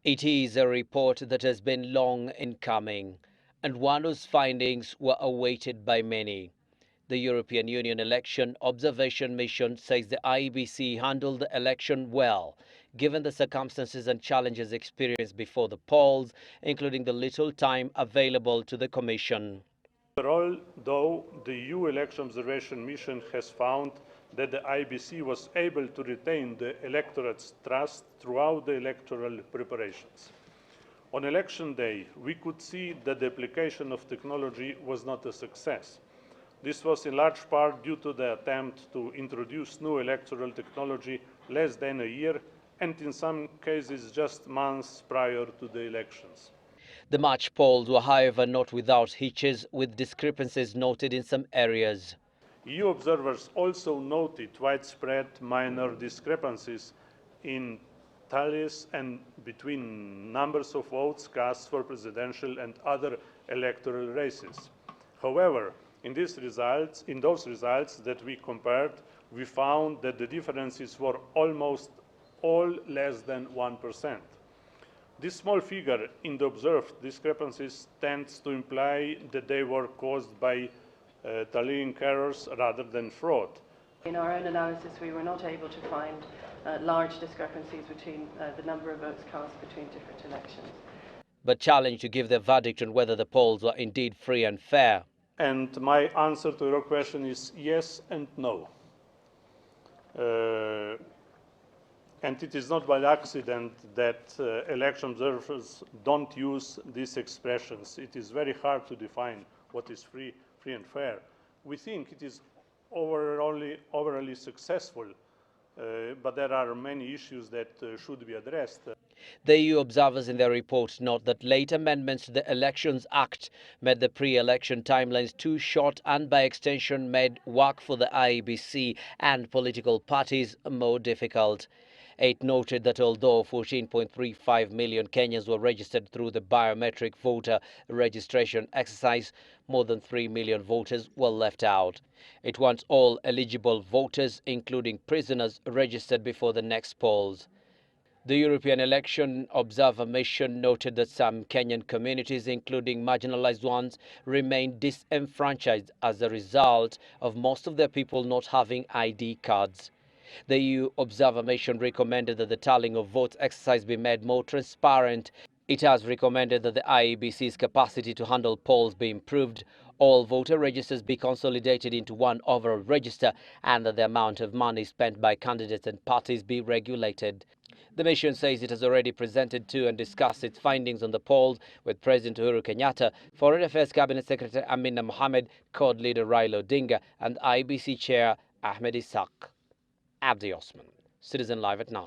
It is a report that has been long in coming, and one whose findings were awaited by many. The European Union Election Observation Mission says the IEBC handled the election well, given the circumstances and challenges experienced before the polls, including the little time available to the Commission. Overall, though, the EU Election Observation Mission has found that the IBC was able to retain the electorate's trust throughout the electoral preparations. On election day, we could see that the application of technology was not a success. This was in large part due to the attempt to introduce new electoral technology less than a year and in some cases just months prior to the elections. The March polls were, however, not without hitches, with discrepancies noted in some areas. EU observers also noted widespread minor discrepancies in tallies and between numbers of votes cast for presidential and other electoral races. However, in those results that we compared, we found that the differences were almost all less than 1%. This small figure in the observed discrepancies tends to imply that they were caused by tallying errors rather than fraud. In our own analysis, we were not able to find large discrepancies between the number of votes cast between different elections. But challenged to give their verdict on whether the polls were indeed free and fair. And my answer to your question is yes and no. And it is not by accident that election observers don't use these expressions. It is very hard to define what is free and fair. We think it is overall successful, but there are many issues that should be addressed. The EU observers in their report note that late amendments to the Elections Act made the pre-election timelines too short and by extension made work for the IEBC and political parties more difficult. It noted that although 14.35 million Kenyans were registered through the biometric voter registration exercise, more than 3 million voters were left out. It wants all eligible voters, including prisoners, registered before the next polls. The European Election Observer Mission noted that some Kenyan communities, including marginalized ones, remain disenfranchised as a result of most of their people not having ID cards. The EU Observer Mission recommended that the tallying of votes exercise be made more transparent. It has recommended that the IEBC's capacity to handle polls be improved, all voter registers be consolidated into one overall register, and that the amount of money spent by candidates and parties be regulated. The mission says it has already presented to and discussed its findings on the polls with President Uhuru Kenyatta, Foreign Affairs Cabinet Secretary Amina Mohamed, CORD leader Raila Odinga, and IEBC Chair Ahmed Isaac. Abdi Osman, Citizen Live at 9.